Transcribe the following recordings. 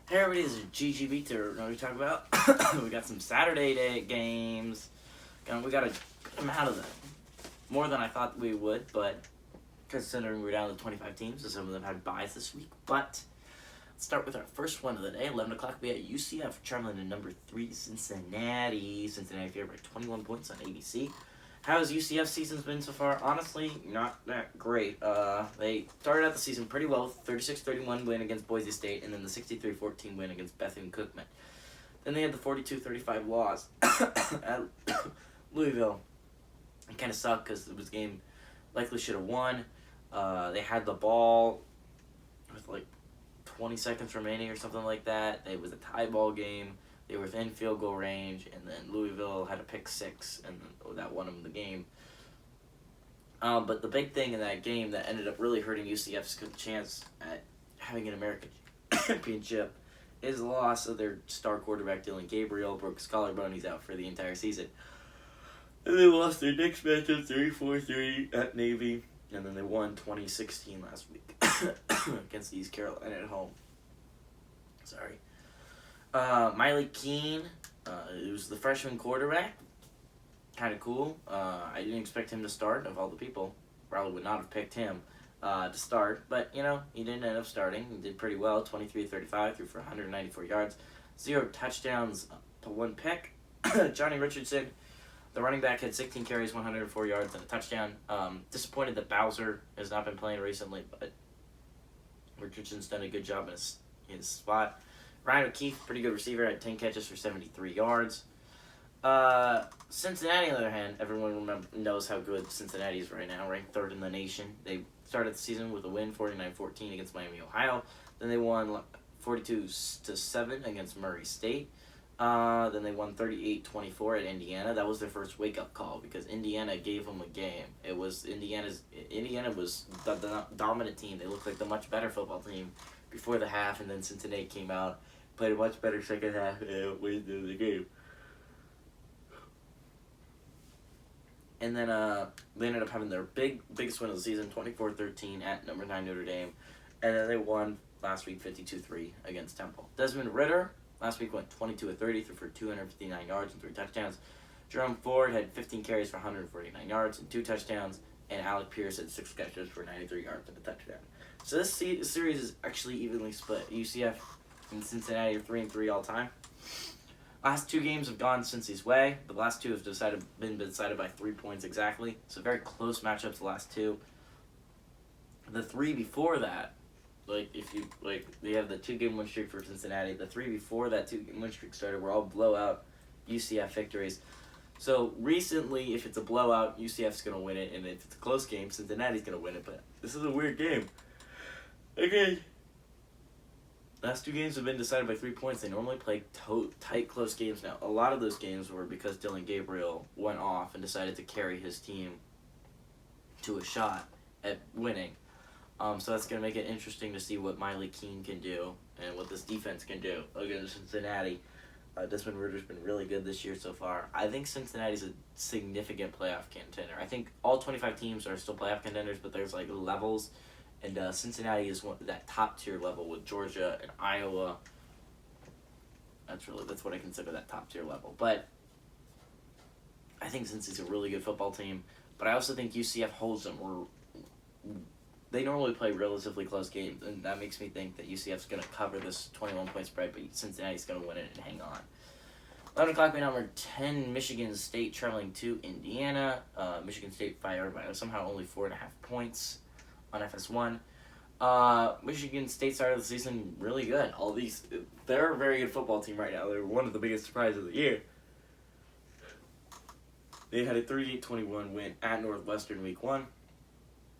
Hey everybody, this is GGB to know what we talk about. We got some Saturday day games. We got to get them out of them. More than I thought we would, but considering we're down to 25 teams, so some of them had byes this week. But let's start with our first one of the day. 11 o'clock, we at UCF traveling to number 3 Cincinnati. Cincinnati favored by 21 points on ABC. How has UCF season's been so far? Honestly, not that great. They started out the season pretty well, 36-31 win against Boise State, and then the 63-14 win against Bethune-Cookman. Then they had the 42-35 loss at Louisville. It kind of sucked because it was a game likely should have won. They had the ball with like 20 seconds remaining or something like that. It was a tie ball game. They were within field goal range, and then Louisville had a pick six, and that won them the game. But the big thing in that game that ended up really hurting UCF's chance at having an American championship is the loss of their star quarterback, Dylan Gabriel. Broke his collarbone. He's out for the entire season. And they lost their next matchup 34-30 at Navy, and then they won 2016 last week against East Carolina at home. Sorry. Miley Keene, he was the freshman quarterback. Kind of cool. I didn't expect him to start, of all the people. Probably would not have picked him to start. But, he didn't end up starting. He did pretty well, 23-35, threw for 194 yards. 0 touchdowns to 1 pick. Johnny Richardson, the running back, had 16 carries, 104 yards, and a touchdown. Disappointed that Bowser has not been playing recently, but Richardson's done a good job in his spot. Ryan O'Keefe, pretty good receiver, had 10 catches for 73 yards. Cincinnati, on the other hand, everyone knows how good Cincinnati is right now, ranked 3rd in the nation. They started the season with a win, 49-14 against Miami, Ohio. Then they won 42-7 against Murray State. Then they won 38-24 at Indiana. That was their first wake-up call because Indiana gave them a game. Indiana was the dominant team. They looked like the much better football team before the half, and then Cincinnati came out, played a much better second half, and won the game. And then they ended up having their biggest win of the season, 24-13 at number 9 Notre Dame. And then they won last week 52-3 against Temple. Desmond Ridder last week went 22-30, threw for 259 yards and 3 touchdowns. Jerome Ford had 15 carries for 149 yards and 2 touchdowns. And Alec Pierce had 6 catches for 93 yards and a touchdown. So this series is actually evenly split. UCF and Cincinnati are 3-3 all time. Last 2 games have gone Cincy's way. The last 2 have been decided by 3 points exactly. So very close matchups the last 2. The 3 before that, they have the 2-game win streak for Cincinnati. The 3 before that 2-game win streak started were all blowout UCF victories. So recently, if it's a blowout, UCF's going to win it, and if it's a close game, Cincinnati's going to win it. But this is a weird game. Okay. Last 2 games have been decided by 3 points. They normally play tight, close games now. A lot of those games were because Dylan Gabriel went off and decided to carry his team to a shot at winning. So that's going to make it interesting to see what Miley Keene can do and what this defense can do against Cincinnati. Desmond Ridder's been really good this year so far. I think Cincinnati's a significant playoff contender. I think all 25 teams are still playoff contenders, but there's levels. And Cincinnati is that top tier level with Georgia and Iowa. That's what I consider that top tier level. But I think Cincy's a really good football team. But I also think UCF holds them. They normally play relatively close games, and that makes me think that UCF's going to cover this 21-point spread, but Cincinnati's going to win it and hang on. 11 o'clock, number 10, Michigan State traveling to Indiana. Michigan State fired by somehow only 4.5 points on FS1. Michigan State started the season really good. They're a very good football team right now. They're one of the biggest surprises of the year. They had a 38-21 win at Northwestern week 1.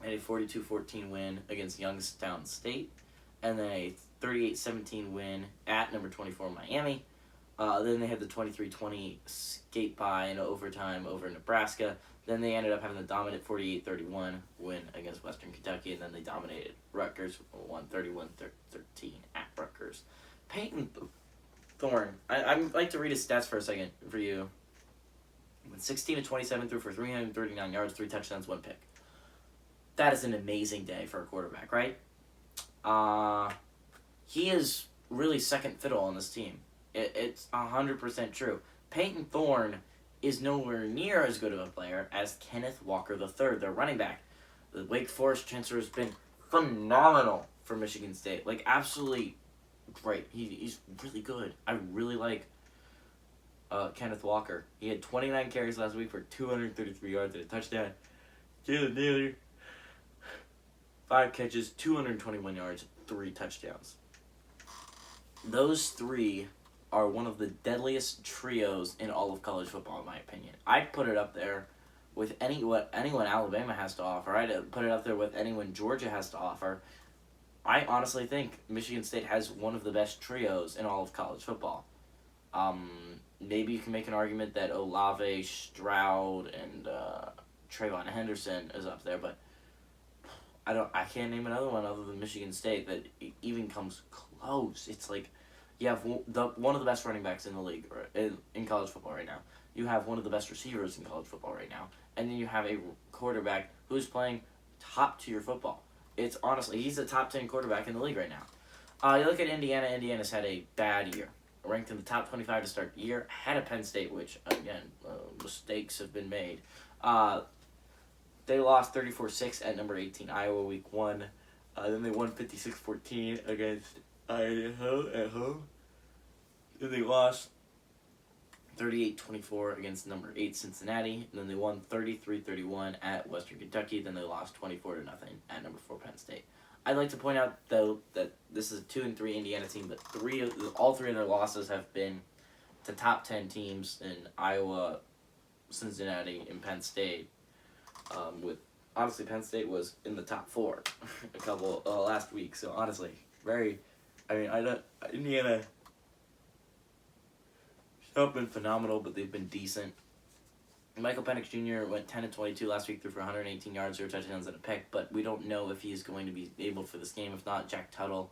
And a 42-14 win against Youngstown State. And then a 38-17 win at number 24 Miami. Then they had the 23-20 skate by in overtime over Nebraska. Then they ended up having the dominant 48-31 win against Western Kentucky. And then they dominated Rutgers, won 31-13 at Rutgers. Peyton Thorne. I'd like to read his stats for a second for you. Went 16-27, threw for 339 yards, 3 touchdowns, 1 pick. That is an amazing day for a quarterback, right? He is really second fiddle on this team. It's 100% true. Peyton Thorne is nowhere near as good of a player as Kenneth Walker III, their running back. The Wake Forest transfer has been phenomenal for Michigan State. Like, absolutely great. He's really good. I really like Kenneth Walker. He had 29 carries last week for 233 yards and a touchdown. Jalen Naylor, 5 catches, 221 yards, 3 touchdowns. Those three are one of the deadliest trios in all of college football, in my opinion. I'd put it up there with anyone Alabama has to offer. I'd put it up there with anyone Georgia has to offer. I honestly think Michigan State has one of the best trios in all of college football. Maybe you can make an argument that Olave, Stroud, and Trayvon Henderson is up there, but I can't name another one other than Michigan State that even comes close. It's like you have one of the best running backs in the league in college football right now. You have one of the best receivers in college football right now, and then you have a quarterback who's playing top tier football. It's honestly, he's a top 10 quarterback in the league right now. You look at Indiana. Indiana's had a bad year, ranked in the top 25 to start the year, ahead of Penn State, which again mistakes have been made. They lost 34-6 at number 18 Iowa week 1. Then they won 56-14 against Idaho at home. Then they lost 38-24 against number 8 Cincinnati. And then they won 33-31 at Western Kentucky. Then they lost 24-0 at number 4 Penn State. I'd like to point out though that this is a 2-3 Indiana team, but all three of their losses have been to top 10 teams in Iowa, Cincinnati, and Penn State. With honestly, Penn State was in the top 4 a couple last week. So honestly, Indiana have been phenomenal, but they've been decent. Michael Penix Jr. went 10-22 last week, threw for 118 yards, 0 touchdowns, and a pick, but we don't know if he's going to be able for this game. If not, Jack Tuttle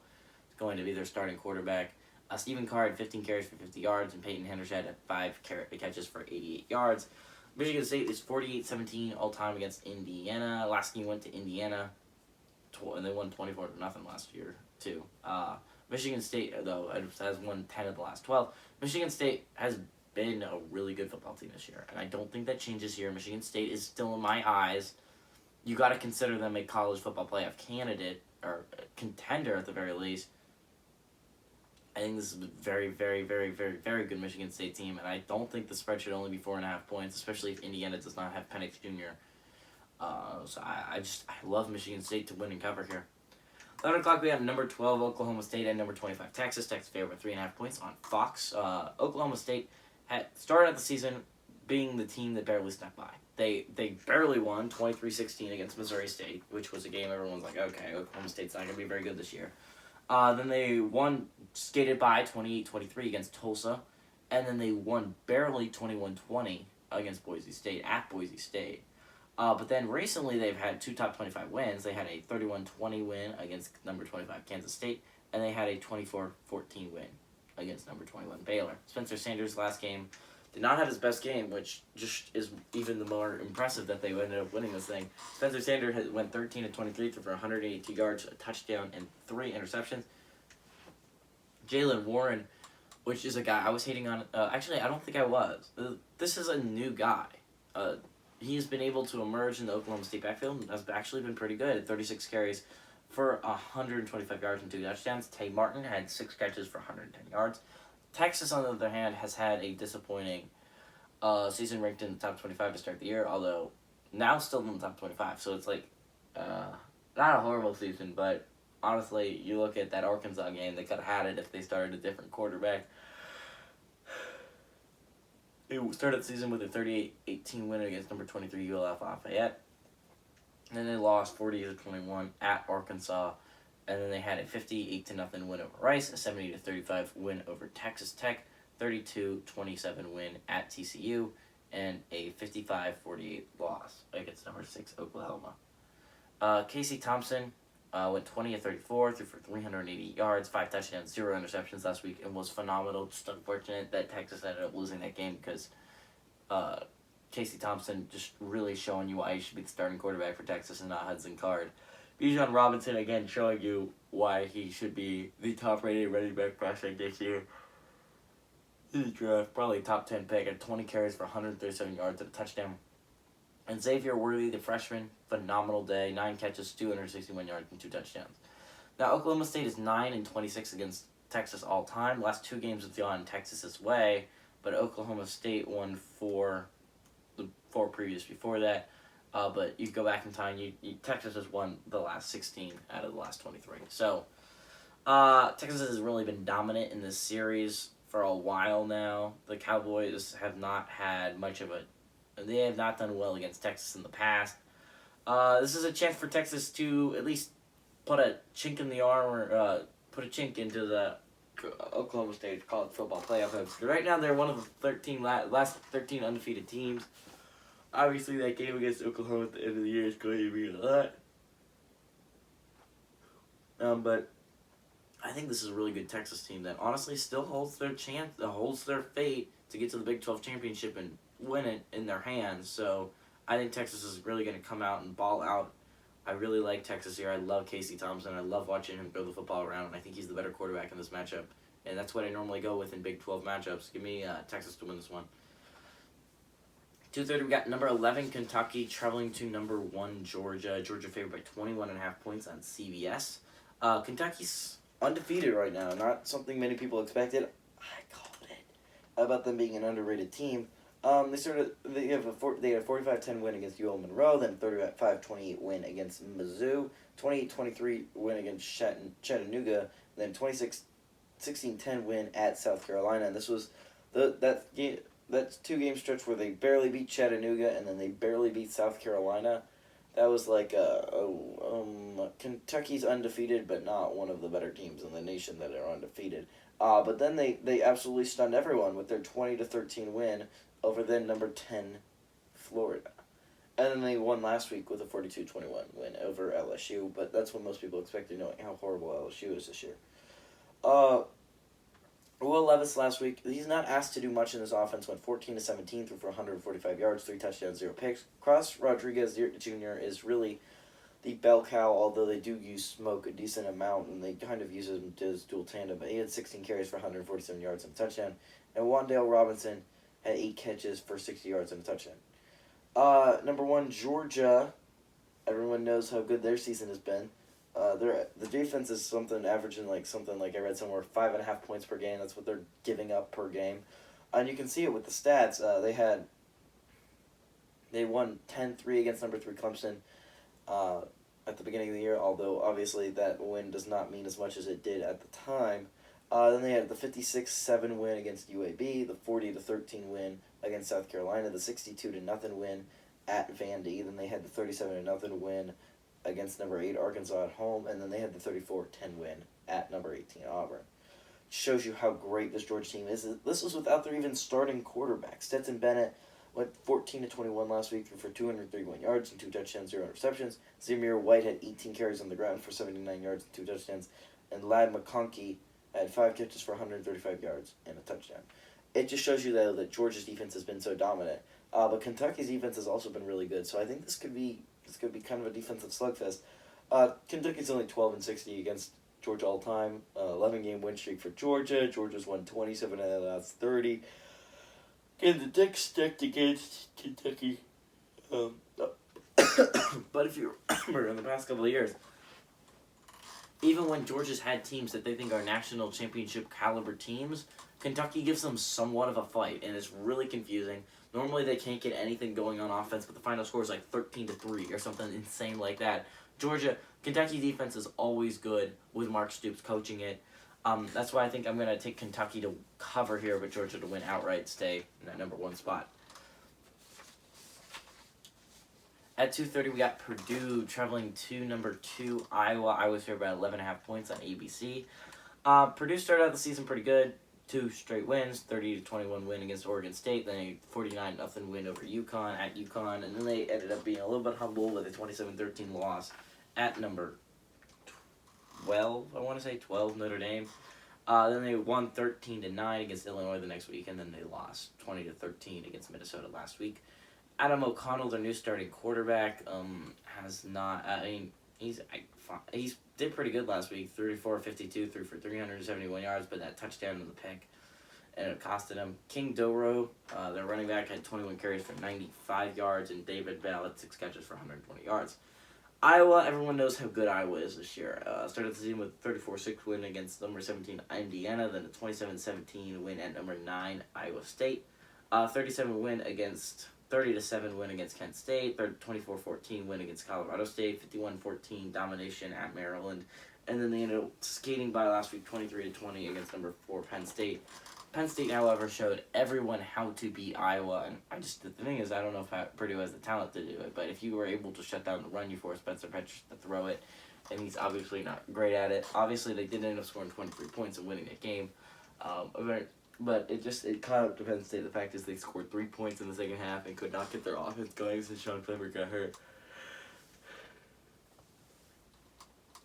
is going to be their starting quarterback. Stephen Carr had 15 carries for 50 yards, and Peyton Henderson had 5 catches for 88 yards. Michigan State is 48-17 all-time against Indiana. Last game went to Indiana, and they won 24-0 last year, too. Michigan State, though, has won 10 of the last 12. Michigan State has been a really good football team this year, and I don't think that changes here. Michigan State is still, in my eyes, you got to consider them a college football playoff candidate, or contender at the very least. I think this is a very, very, very, very, very good Michigan State team, and I don't think the spread should only be 4.5 points, especially if Indiana does not have Penix Jr. So I love Michigan State to win and cover here. 11 o'clock, we have number 12 Oklahoma State and number 25 Texas. Texas favored 3.5 points on Fox. Oklahoma State had started out the season being the team that barely snuck by. They barely won 23-16 against Missouri State, which was a game everyone's like, okay, Oklahoma State's not going to be very good this year. Then they skated by 28-23 against Tulsa, and then they won barely 21-20 against Boise State at Boise State. But then recently they've had 2 top 25 wins. They had a 31-20 win against number 25 Kansas State, and they had a 24-14 win against number 21 Baylor. Spencer Sanders' last game did not have his best game, which just is even the more impressive that they ended up winning this thing. Spencer Sanders went 13-23 for 182 yards, a touchdown, and 3 interceptions. Jalen Warren, which is a guy I was hating on. Actually, I don't think I was. This is a new guy. He's been able to emerge in the Oklahoma State backfield and has actually been pretty good at 36 carries for 125 yards and 2 touchdowns. Tay Martin had 6 catches for 110 yards. Texas, on the other hand, has had a disappointing season, ranked in the top 25 to start the year, although now still in the top 25. So it's like not a horrible season, but honestly, you look at that Arkansas game, they could have had it if they started a different quarterback. They started the season with a 38-18 win against number 23 ULF Lafayette. And then they lost 40-21 at Arkansas. And then they had a 58-0 win over Rice, a 70-35 win over Texas Tech, 32-27 win at TCU, and a 55-48 loss against number 6 Oklahoma. Casey Thompson went 20-34, threw for 380 yards, 5 touchdowns, 0 interceptions last week, and was phenomenal. Just unfortunate that Texas ended up losing that game because Casey Thompson just really showing you why he should be the starting quarterback for Texas and not Hudson Card. Bjorn Robinson, again, showing you why he should be the top-rated running back prospect this year. In the draft, probably top 10 pick at 20 carries for 137 yards and a touchdown. And Xavier Worthy, the freshman, phenomenal day, 9 catches, 261 yards, and 2 touchdowns. Now, Oklahoma State is 9-26 against Texas all time. The last 2 games have gone Texas's way, but Oklahoma State won the 4 previous before that. But you go back in time, Texas has won the last 16 out of the last 23. So, Texas has really been dominant in this series for a while now. The Cowboys have not had much of they have not done well against Texas in the past. This is a chance for Texas to at least put a chink in the armor, put a chink into the Oklahoma State college football playoff hopes. Right now, they're one of the last 13 undefeated teams. Obviously, that game against Oklahoma at the end of the year is going to be a lot. But I think this is a really good Texas team that honestly still holds their fate to get to the Big 12 championship and win it in their hands. So I think Texas is really going to come out and ball out. I really like Texas here. I love Casey Thompson. I love watching him throw the football around, and I think he's the better quarterback in this matchup. And that's what I normally go with in Big 12 matchups. Give me Texas to win this one. 2:30, we got number 11, Kentucky, traveling to number 1, Georgia. Georgia favored by 21.5 points on CBS. Kentucky's undefeated right now. Not something many people expected. I called it about them being an underrated team. They have a 45-10 win against UL Monroe, then 35-28 win against Mizzou, 28-23 win against Chattanooga, then 26-16-10 win at South Carolina. And this was that's 2-game stretch where they barely beat Chattanooga and then they barely beat South Carolina. That was like Kentucky's undefeated, but not one of the better teams in the nation that are undefeated. But then they absolutely stunned everyone with their 20-13 win over then number 10, Florida. And then they won last week with a 42-21 win over LSU, but that's what most people expected, knowing how horrible LSU is this year. Will Levis last week, he's not asked to do much in this offense, went 14-17, threw for 145 yards, 3 touchdowns, 0 picks. Cross Rodriguez Jr. is really the bell cow, although they do use Smoke a decent amount, and they kind of use him as dual tandem, but he had 16 carries for 147 yards and a touchdown. And Wan'Dale Robinson had 8 catches for 60 yards and a touchdown. Number 1, Georgia. Everyone knows how good their season has been. The defense is averaging something like I read somewhere 5.5 points per game. That's what they're giving up per game, and you can see it with the stats. They won 10-3 against number 3 Clemson at the beginning of the year. Although obviously that win does not mean as much as it did at the time. Then they had the 56-7 win against UAB, the 40-13 win against South Carolina, the 62-0 win at Vandy. Then they had the 37-0 win against number 8 Arkansas at home, and then they had the 34-10 win at number 18 Auburn. Shows you how great this Georgia team is. This was without their even starting quarterback. Stetson Bennett went 14-21 last week for 231 yards and 2 touchdowns, 0 interceptions. Zamir White had 18 carries on the ground for 79 yards and 2 touchdowns, and Ladd McConkey had 5 catches for 135 yards and a touchdown. It just shows you though that Georgia's defense has been so dominant, but Kentucky's defense has also been really good. So I think this could be kind of a defensive slugfest. Kentucky's only 12-60 against Georgia all time. 11-game win streak for Georgia. Georgia's won 27 out of the last 30. And the deck stacked against Kentucky. But if you remember, in the past couple of years, even when Georgia's had teams that they think are national championship caliber teams, Kentucky gives them somewhat of a fight, and it's really confusing. Normally they can't get anything going on offense, but the final score is like 13-3 or something insane like that. Kentucky defense is always good with Mark Stoops coaching it. That's why I think I'm going to take Kentucky to cover here, but Georgia to win outright, stay in that number 1 spot. At 2:30, we got Purdue traveling to number 2, Iowa. Iowa's favored by 11.5 points on ABC. Purdue started out the season pretty good. 2 straight wins, 30-21 win against Oregon State, then a 49-0 win over UConn at UConn, and then they ended up being a little bit humble with a 27-13 loss at number 12, I want to say, 12 Notre Dame. Then they won 13-9 against Illinois the next week, and then they lost 20-13 against Minnesota last week. Adam O'Connell, their new starting quarterback, has not. He's did pretty good last week. 34-52, threw for 371 yards, but that touchdown in the pick, and it costed him. King Doro, their running back, had 21 carries for 95 yards, and David Bell had 6 catches for 120 yards. Iowa, everyone knows how good Iowa is this year. Started the season with a 34-6 win against number 17 Indiana, then a 27-17 win at number 9 Iowa State. 37 win against 30-7 win against Kent State, 24-14 win against Colorado State, 51-14 domination at Maryland, and then they ended up skating by last week 23-20 against number 4 Penn State. Penn State, however, showed everyone how to beat Iowa, and the thing is, I don't know if Purdue has the talent to do it, but if you were able to shut down the run, you force Spencer Petras to throw it, and he's obviously not great at it. Obviously, they did end up scoring 23 points and winning that game, but it caught up to Penn State. The fact is they scored 3 points in the second half and could not get their offense going since Sean Clever got hurt.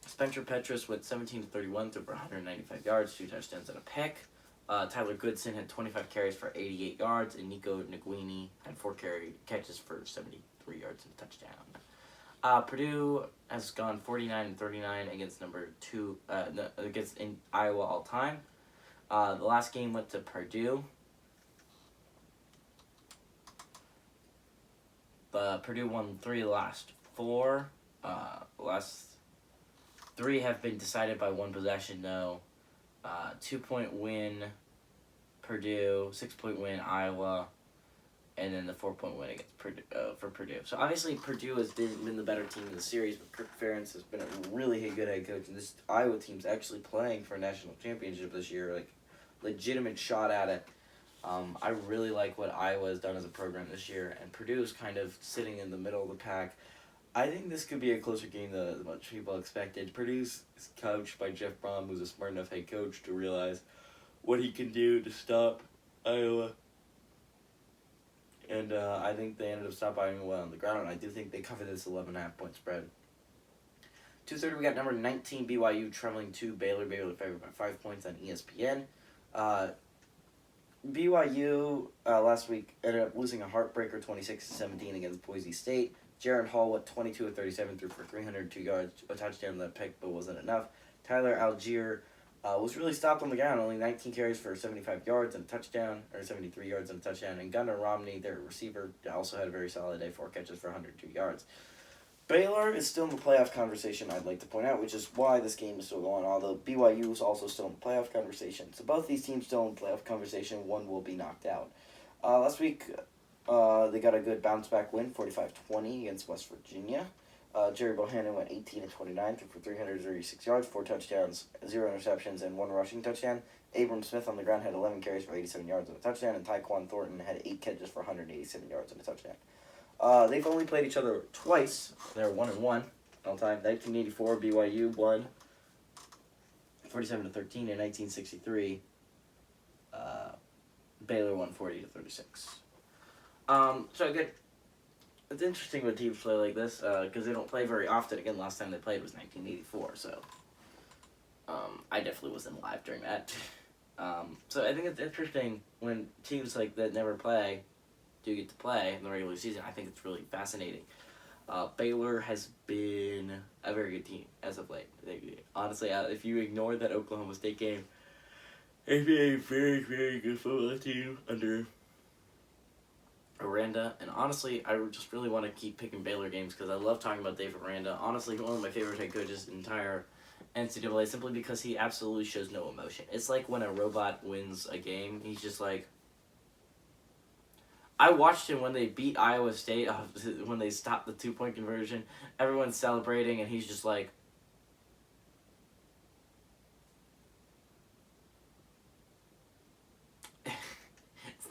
Spencer Petras went 17-31, threw for 195 yards, 2 touchdowns and a pick. Tyler Goodson had 25 carries for 88 yards, and Nico Nguini had 4 catches for 73 yards and a touchdown. Purdue has gone 49-39 against number 2 against Iowa all time. The last game went to Purdue. Purdue won 3 of the last 4. Last 3 have been decided by 1 possession, though. 2-point win Purdue, 6-point win Iowa, and then the 4-point win against for Purdue. So obviously Purdue has been the better team in the series, but Kirk Ferentz has been a really good head coach, and this Iowa team's actually playing for a national championship this year, like legitimate shot at it. I really like what Iowa has done as a program this year, and Purdue is kind of sitting in the middle of the pack. I think this could be a closer game than much people expected. Purdue's coached by Jeff Brom, who's a smart enough head coach to realize what he can do to stop Iowa. And I think they ended up stopping Iowa on the ground. I do think they covered this 11.5-point spread. 2:30, we got number 19 BYU traveling to Baylor. Baylor favored by 5 points on ESPN. BYU last week ended up losing a heartbreaker 26-17 against Boise State. Jaron Hall went 22 of 37, threw for 302 yards, a touchdown on that pick, but wasn't enough. Tyler Algier was really stopped on the ground, only 19 carries for 75 yards and a touchdown, or 73 yards and a touchdown. And Gunnar Romney, their receiver, also had a very solid day, 4 catches for 102 yards. Baylor is still in the playoff conversation, I'd like to point out, which is why this game is still going, although BYU is also still in the playoff conversation. So both these teams still in the playoff conversation, one will be knocked out. Last week, they got a good bounce-back win, 45-20 against West Virginia. Jerry Bohannon went 18-29, threw for 336 yards, 4 touchdowns, 0 interceptions, and 1 rushing touchdown. Abram Smith on the ground had 11 carries for 87 yards and a touchdown, and Tyquan Thornton had 8 catches for 187 yards and a touchdown. They've only played each other twice. They're 1-1 all time. 1984, BYU won 47-13. In 1963, Baylor won 40-36. So good. It's interesting when teams play like this because they don't play very often. Again, last time they played was 1984, so I definitely wasn't live during that. So I think it's interesting when teams like that never play do get to play in the regular season. I think it's really fascinating. Baylor has been a very good team as of late. Honestly, if you ignore that Oklahoma State game, they've been a very, very good football team under Aranda, and honestly, I just really want to keep picking Baylor games because I love talking about Dave Aranda. Honestly, one of my favorite head coaches in the entire NCAA, simply because he absolutely shows no emotion. It's like when a robot wins a game, he's just like... I watched him when they beat Iowa State, when they stopped the 2-point conversion. Everyone's celebrating, and he's just like...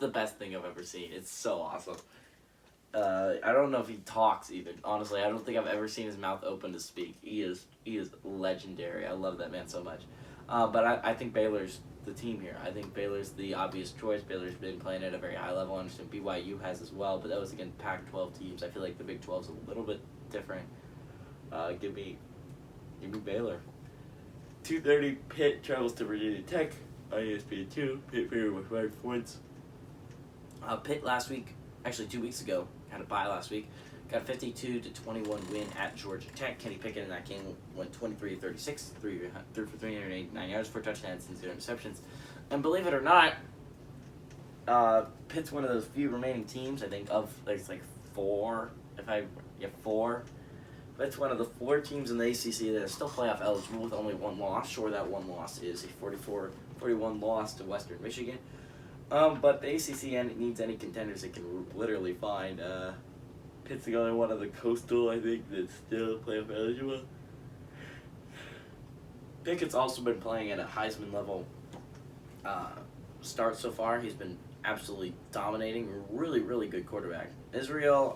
the best thing I've ever seen. It's so awesome. I don't know if he talks even. Honestly, I don't think I've ever seen his mouth open to speak. He is legendary. I love that man so much. But I think Baylor's the team here. I think Baylor's the obvious choice. Baylor's been playing at a very high level. I understand BYU has as well, but that was against Pac-12 teams. I feel like the Big 12 is a little bit different. Give me Baylor. 2:30, Pitt travels to Virginia Tech on ESPN2. Pitt favored with 5 points. Pitt last week, actually 2 weeks ago, had a bye last week, got a 52-21 win at Georgia Tech. Kenny Pickett in that game went 23-36, threw for 389 yards, 4 touchdowns, and 0 interceptions. And believe it or not, Pitt's one of those few remaining teams, I think, there's like 4, four. Pitt's one of the 4 teams in the ACC that is still playoff eligible with only 1 loss. Sure, that 1 loss is a 44-41 loss to Western Michigan. But the ACC needs any contenders it can literally find. Pitt's the only one of the coastal, I think, that's still playoff eligible. Pickett's also been playing at a Heisman level start so far. He's been absolutely dominating. Really, really good quarterback. Israel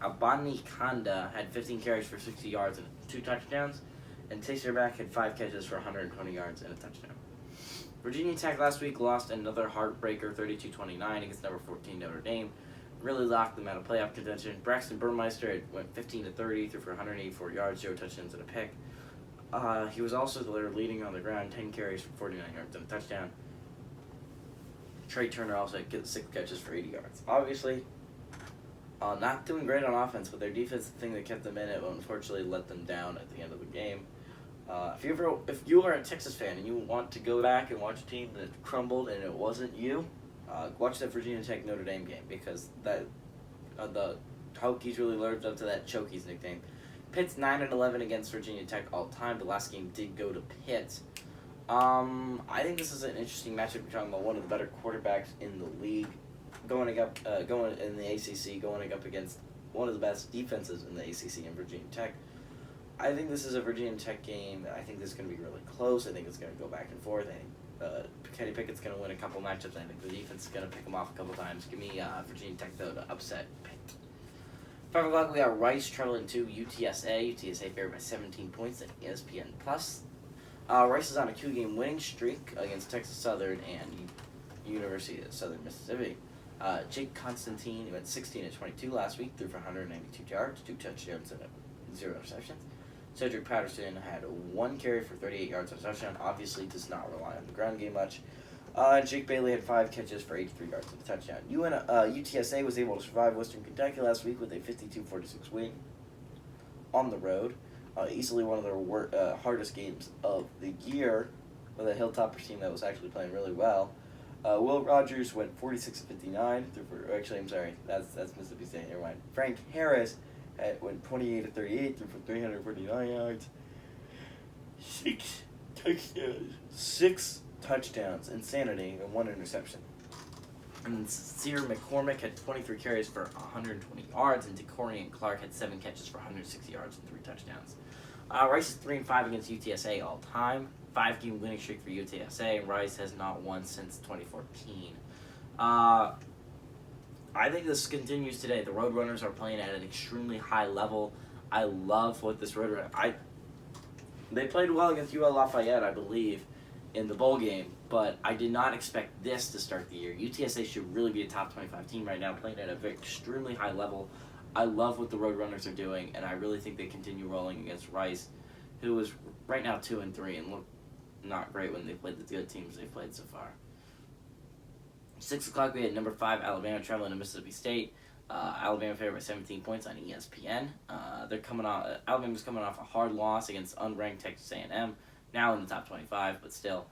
Abanikanda had 15 carries for 60 yards and 2 touchdowns, and Taserback had 5 catches for 120 yards and a touchdown. Virginia Tech last week lost another heartbreaker, 32-29 against number 14 Notre Dame. Really locked them out of playoff contention. Braxton Burmeister went 15-30, threw for 184 yards, 0 touchdowns and a pick. He was also the leading on the ground, 10 carries for 49 yards and a touchdown. Trey Turner also had 6 catches for 80 yards. Obviously, not doing great on offense, but their defense, the thing that kept them in it, unfortunately let them down at the end of the game. If you are a Texas fan and you want to go back and watch a team that crumbled and it wasn't you, watch that Virginia Tech Notre Dame game, because the Hokies really lived up to that Chokies nickname. Pitt's 9-11 against Virginia Tech all time. The last game did go to Pitt. I think this is an interesting matchup. We're talking about one of the better quarterbacks in the league, going in the ACC, going up against one of the best defenses in the ACC in Virginia Tech. I think this is a Virginia Tech game. I think this is going to be really close. I think it's going to go back and forth. I think Kenny Pickett's going to win a couple matchups. I think the defense is going to pick him off a couple times. Give me Virginia Tech, though, to upset Pitt. 5 o'clock, we got Rice traveling to UTSA. UTSA favored by 17 points at ESPN+. Rice is on a 2-game winning streak against Texas Southern and University of Southern Mississippi. Jake Constantine went 16-22 last week, threw for 192 yards, 2 touchdowns, and 0 interceptions. Cedric Patterson had 1 carry for 38 yards and a touchdown. Obviously does not rely on the ground game much. Jake Bailey had 5 catches for 83 yards and a touchdown. UTSA was able to survive Western Kentucky last week with a 52-46 win on the road. Easily one of their hardest games of the year, with a Hilltoppers team that was actually playing really well. Will Rogers went 46-59. That's Mississippi State. Never mind. Frank Harris went 28-38, threw for 349 yards, 6 touchdowns, insanity, and 1 interception. And Sear McCormick had 23 carries for 120 yards, and DeCorian Clark had 7 catches for 160 yards and 3 touchdowns. Rice is 3-5 against UTSA all time. 5-game winning streak for UTSA. Rice has not won since 2014. I think this continues today. The Roadrunners are playing at an extremely high level. I love what this Roadrunner. They played well against UL Lafayette, I believe, in the bowl game, but I did not expect this to start the year. UTSA should really be a top 25 team right now, playing at a very extremely high level. I love what the Roadrunners are doing, and I really think they continue rolling against Rice, who is right now 2-3 and look not great when they played the good teams they've played so far. 6 o'clock, we had number 5 Alabama traveling to Mississippi State. Alabama favored by 17 points on ESPN. Alabama's coming off a hard loss against unranked Texas A&M, now in the top 25, but still.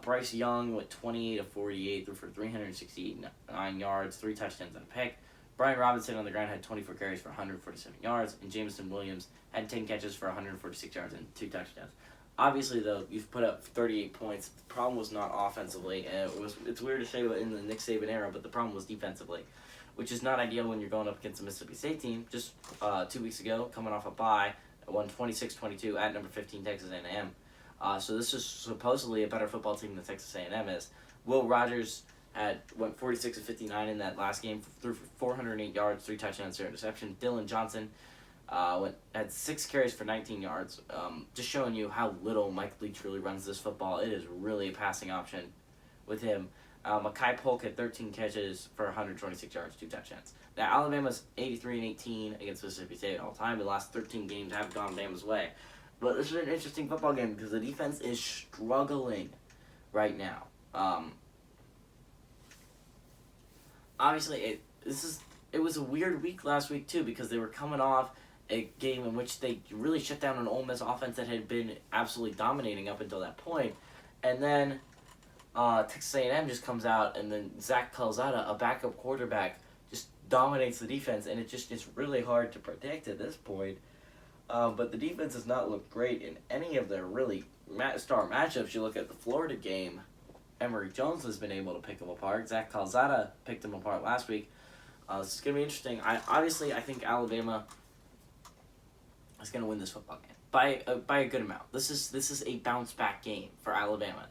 Bryce Young went 28-48, threw for 369 yards, 3 touchdowns and a pick. Bjorn Robinson on the ground had 24 carries for 147 yards, and Jameson Williams had 10 catches for 146 yards and 2 touchdowns. Obviously, though, you've put up 38 points. The problem was not offensively, and it's weird to say in the Nick Saban era, but the problem was defensively, which is not ideal when you're going up against a Mississippi State team. Just 2 weeks ago, coming off a bye, won 26-22 at number 15 Texas A&M. So this is supposedly a better football team than Texas A&M is. Will Rogers went 46-59 in that last game, threw for 408 yards, 3 touchdowns, 0 interception. Dylan Johnson had 6 carries for 19 yards. Just showing you how little Mike Leach really runs this football. It is really a passing option with him. Makai Polk had 13 catches for 126 yards, 2 touchdowns. Now, Alabama's 83-18 against Mississippi State all time. The last 13 games have gone Bama's way. But this is an interesting football game because the defense is struggling right now. Obviously, this is it was a weird week last week, too, because they were coming off a game in which they really shut down an Ole Miss offense that had been absolutely dominating up until that point. And then Texas A&M just comes out, and then Zach Calzada, a backup quarterback, just dominates the defense, and it just is really hard to predict at this point. But the defense has not looked great in any of their really star matchups. You look at the Florida game, Emory Jones has been able to pick them apart. Zach Calzada picked them apart last week. This is going to be interesting. I think Alabama is going to win this football game by a good amount. This is a bounce back game for Alabama.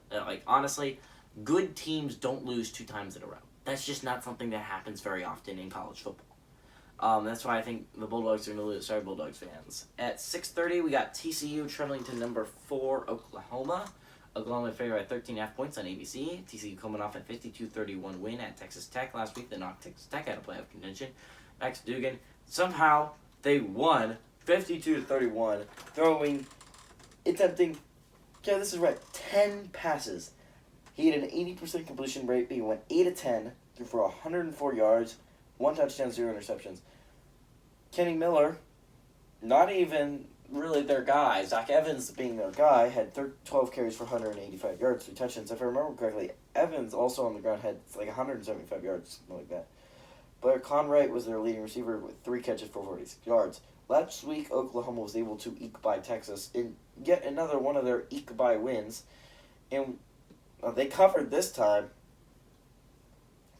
Honestly, good teams don't lose 2 times in a row. That's just not something that happens very often in college football. That's why I think the Bulldogs are going to lose. Sorry, Bulldogs fans. At 6:30, we got TCU traveling to number 4 Oklahoma. Oklahoma favored by 13.5 points on ABC. TCU coming off a 52-31 win at Texas Tech last week that knocked Texas Tech out of playoff contention. Max Duggan, somehow they won 52-31, attempting, this is right, 10 passes. He had an 80% completion rate, but he went 8 of 10, threw for 104 yards, 1 touchdown, 0 interceptions. Kenny Miller, not even really their guy. Zach Evans, being their guy, had 12 carries for 185 yards, 3 touchdowns. If I remember correctly, Evans also on the ground had 175 yards, something like that. But Conwright was their leading receiver with 3 catches for 46 yards. Last week, Oklahoma was able to eke by Texas in yet another one of their eke by wins. And they covered this time.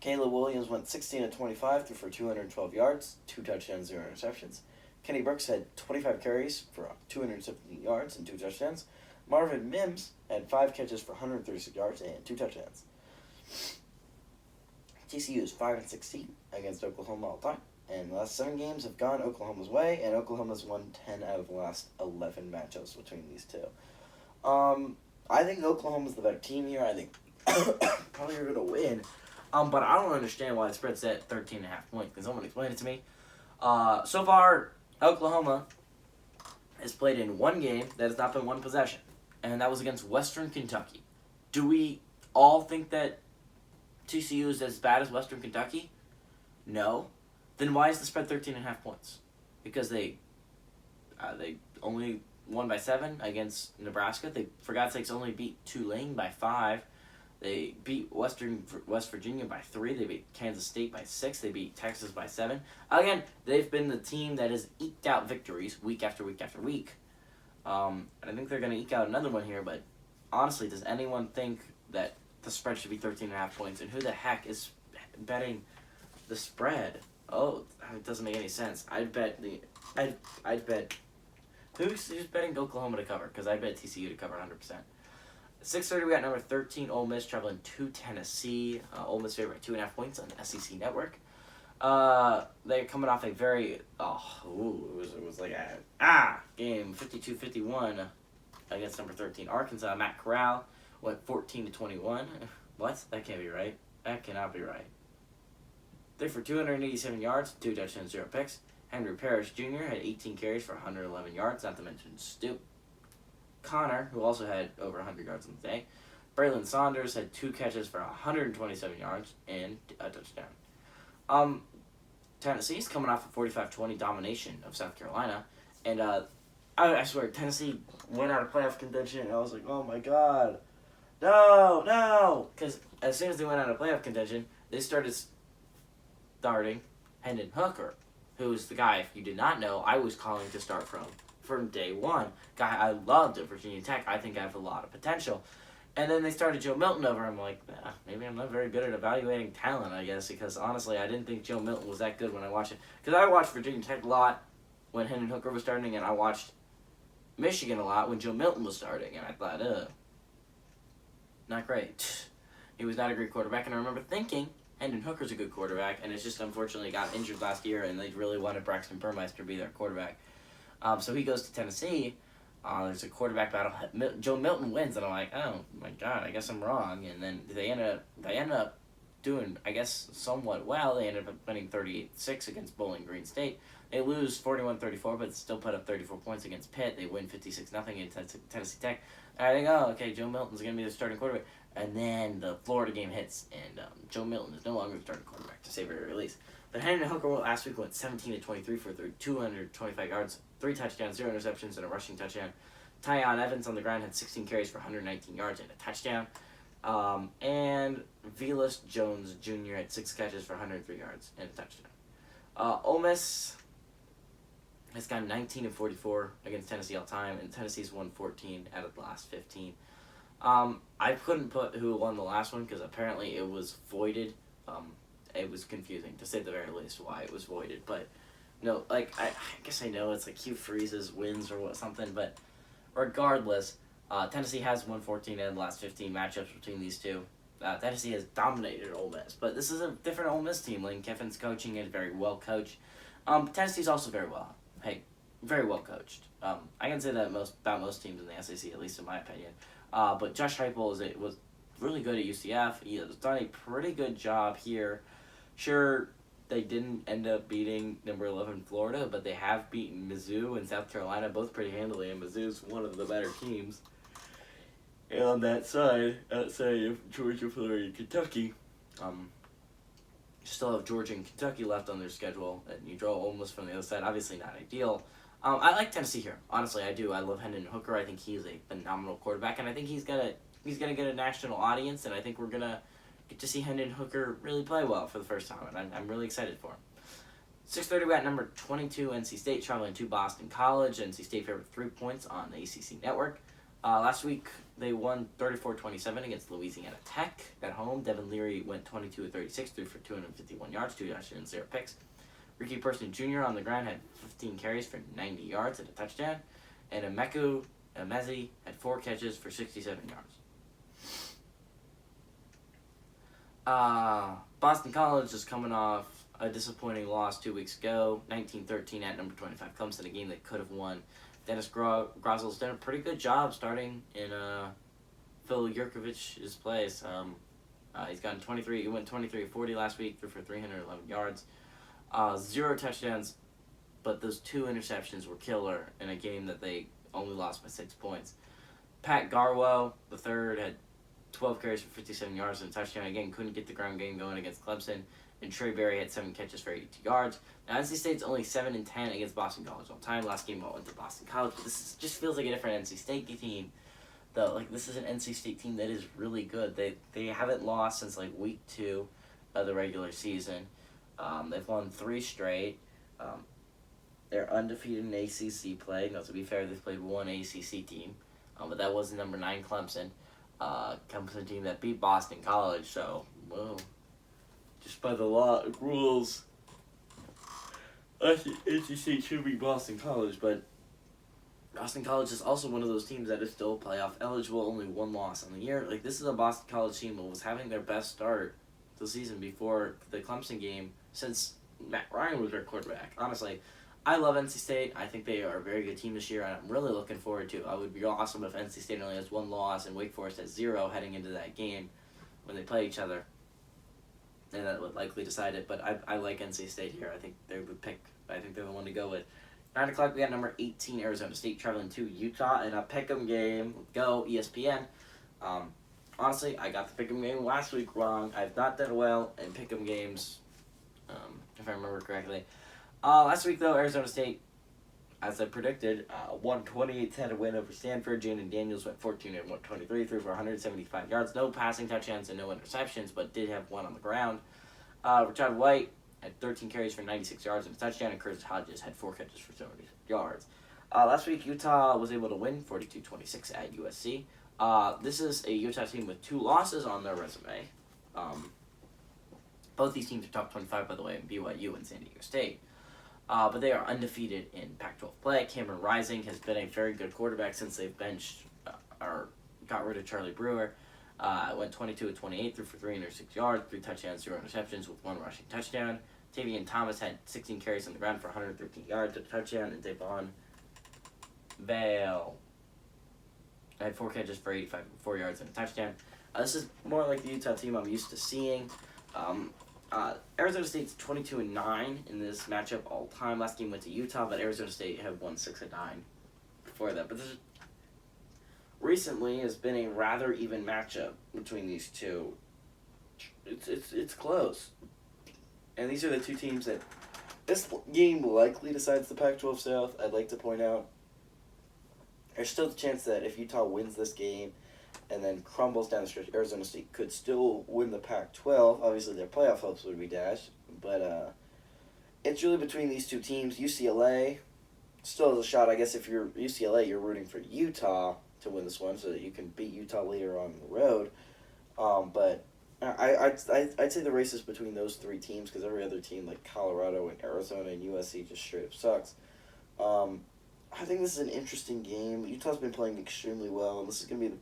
Kayla Williams went 16 of 25, threw for 212 yards, 2 touchdowns, 0 interceptions. Kenny Brooks had 25 carries for 270 yards and 2 touchdowns. Marvin Mims had 5 catches for 136 yards and 2 touchdowns. TCU is 5-16 against Oklahoma all time, and the last 7 games have gone Oklahoma's way, and Oklahoma's won 10 out of the last 11 matchups between these two. I think Oklahoma's the better team here. I think probably are going to win. But I don't understand why the spread's at 13.5 points. Can someone explain it to me? So far, Oklahoma has played in 1 game that has not been 1 possession, and that was against Western Kentucky. Do we all think that TCU is as bad as Western Kentucky? No. Then why is the spread 13.5 points? Because they only won by 7 against Nebraska. They, for God's sakes, only beat Tulane by 5. They beat West Virginia by 3. They beat Kansas State by 6. They beat Texas by 7. Again, they've been the team that has eked out victories week after week after week. And I think they're going to eke out another one here, but honestly, does anyone think that the spread should be 13.5 points? And who the heck is betting the spread? Oh, it doesn't make any sense. I'd bet who's betting Oklahoma to cover? Because I bet TCU to cover 100%. 6:30, we got number 13, Ole Miss, traveling to Tennessee. Ole Miss favorite 2.5 points on the SEC Network. They're coming off a very, it was like a game, 52-51 against number 13, Arkansas. Matt Corral went 14-21. What? That can't be right. That cannot be right. They for 287 yards, 2 touchdowns, 0 picks. Henry Parrish Jr. had 18 carries for 111 yards, not to mention Stu. Connor, who also had over 100 yards on the day. Braylon Saunders had 2 catches for 127 yards and a touchdown. Tennessee's coming off a 45-20 domination of South Carolina. And I swear, Tennessee went out of playoff contention, and I was like, oh my god. No! Because as soon as they went out of playoff contention, they started starting Hendon Hooker, who's the guy, if you did not know, I was calling to start from day one. Guy I loved at Virginia Tech. I think I have a lot of potential. And then they started Joe Milton over. I'm like, maybe I'm not very good at evaluating talent, I guess, because honestly, I didn't think Joe Milton was that good when I watched it. Because I watched Virginia Tech a lot when Hendon Hooker was starting, and I watched Michigan a lot when Joe Milton was starting, and I thought, not great. He was not a great quarterback, and I remember thinking, Hendon Hooker's a good quarterback, and it's just unfortunately got injured last year, and they really wanted Braxton Burmeister to be their quarterback. So he goes to Tennessee. There's a quarterback battle. Joe Milton wins, and I'm like, oh my god, I guess I'm wrong. And then they end up doing, I guess, somewhat well. They ended up winning 38-6 against Bowling Green State. They lose 41-34, but still put up 34 points against Pitt. They win 56-0 against Tennessee Tech. And I think, oh, okay, Joe Milton's going to be the starting quarterback. And then the Florida game hits, and Joe Milton is no longer the starting quarterback, to say very least. But Hendon Hooker last week went 17-23 for 225 yards, 3 touchdowns, 0 interceptions, and a rushing touchdown. Tyon Evans on the ground had 16 carries for 119 yards and a touchdown. And Velus Jones Jr. had 6 catches for 103 yards and a touchdown. Ole Miss has gone 19-44 against Tennessee all time, and Tennessee's won 14 out of the last 15. I couldn't put who won the last one because apparently it was voided. It was confusing, to say the very least, why it was voided. But, no, like, I guess I know it's like Hugh Freeze's wins or something, but regardless, Tennessee has won 14 out of the last 15 matchups between these two. Tennessee has dominated Ole Miss, but this is a different Ole Miss team. Lane Kiffin's coaching is very well coached. Tennessee's also very well coached. I can say that about most teams in the SEC, at least in my opinion. But Josh Heupel was really good at UCF. He has done a pretty good job here. Sure, they didn't end up beating number 11 Florida, but they have beaten Mizzou and South Carolina both pretty handily, and Mizzou's one of the better teams. And on that side, outside of Georgia, Florida, and Kentucky, still have Georgia and Kentucky left on their schedule, and you draw Ole Miss from the other side. Obviously not ideal. I like Tennessee here. Honestly, I do. I love Hendon Hooker. I think he's a phenomenal quarterback, and I think he's gonna get a national audience, and I think we're gonna get to see Hendon Hooker really play well for the first time, and I'm really excited for him. 6:30, we got number 22 NC State traveling to Boston College. NC State favored 3 points on the ACC network. Last week, they won 34-27 against Louisiana Tech at home. Devin Leary went 22-36, threw for 251 yards, 2 touchdowns, 0 picks. Ricky Person Jr. on the ground had 15 carries for 90 yards and a touchdown. And Emeka Emezi had 4 catches for 67 yards. Boston College is coming off a disappointing loss 2 weeks ago, 19-13 at number 25 Clemson, a game they could have won. Dennis Grossel's done a pretty good job starting in Phil Yurkovich's place. He's gotten 23. He went 23-40 last week, threw for 311 yards, 0 touchdowns, but those 2 interceptions were killer in a game that they only lost by 6 points. Pat Garwo, the third, had 12 carries for 57 yards and a touchdown. Again, couldn't get the ground game going against Clemson. And Trey Berry had 7 catches for 82 yards. Now, NC State's only 7-10 against Boston College all time. Last game all went to Boston College, but just feels like a different NC State team. Though, like, this is an NC State team that is really good. They haven't lost since like week 2 of the regular season. They've won 3 straight. They're undefeated in ACC play. Now, to be fair, they've played 1 ACC team, but that was the number 9 Clemson. Clemson team that beat Boston College. So, whoa. Just by the law rules, I think NC State should beat Boston College, but Boston College is also one of those teams that is still playoff eligible, only 1 loss on the year. Like, this is a Boston College team that was having their best start the season before the Clemson game since Matt Ryan was their quarterback. Honestly, I love NC State. I think they are a very good team this year, and I'm really looking forward to it. It would be awesome if NC State only has 1 loss and Wake Forest has 0 heading into that game when they play each other. And that would likely decide it, but I like NC State here. I think they would pick. I think they're the one to go with. 9 o'clock, we got number 18 Arizona State traveling to Utah in a pick'em game. Go ESPN. Honestly, I got the pick'em game last week wrong. I've not done well in pick'em games, if I remember correctly. Last week though, Arizona State, as I predicted, won 28-10 to win over Stanford. Jaden Daniels went 14-123, threw for 175 yards, no passing touchdowns and no interceptions, but did have 1 on the ground. Rashad White had 13 carries for 96 yards and a touchdown, and Curtis Hodges had 4 catches for 70 yards. Last week, Utah was able to win 42-26 at USC. This is a Utah team with 2 losses on their resume. Both these teams are top 25, by the way, in BYU and San Diego State. But they are undefeated in Pac-12 play. Cameron Rising has been a very good quarterback since they've benched or got rid of Charlie Brewer. Went 22-28, threw for 306 yards, 3 touchdowns, 0 interceptions with 1 rushing touchdown. Tavian Thomas had 16 carries on the ground for 113 yards, a touchdown, and Devon Vale had 4 catches for 4 yards and a touchdown. This is more like the Utah team I'm used to seeing. Arizona State's 22-9 in this matchup all time. Last game went to Utah, but Arizona State have won 6-9 before that. But this recently has been a rather even matchup between these two. It's close. And these are the two teams that this game likely decides the Pac-12 South. I'd like to point out there's still the chance that if Utah wins this game and then crumbles down the stretch, Arizona State could still win the Pac-12. Obviously, their playoff hopes would be dashed. But it's really between these two teams. UCLA still has a shot. I guess if you're UCLA, you're rooting for Utah to win this one so that you can beat Utah later on the road. But I'd say the race is between those three teams because every other team like Colorado and Arizona and USC just straight up sucks. I think this is an interesting game. Utah's been playing extremely well, and this is going to be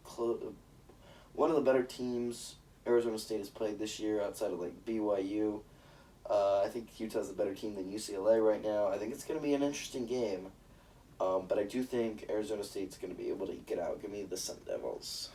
one of the better teams Arizona State has played this year outside of like BYU. I think Utah's a better team than UCLA right now. I think it's going to be an interesting game. But I do think Arizona State's going to be able to get out. Give me the Sun Devils.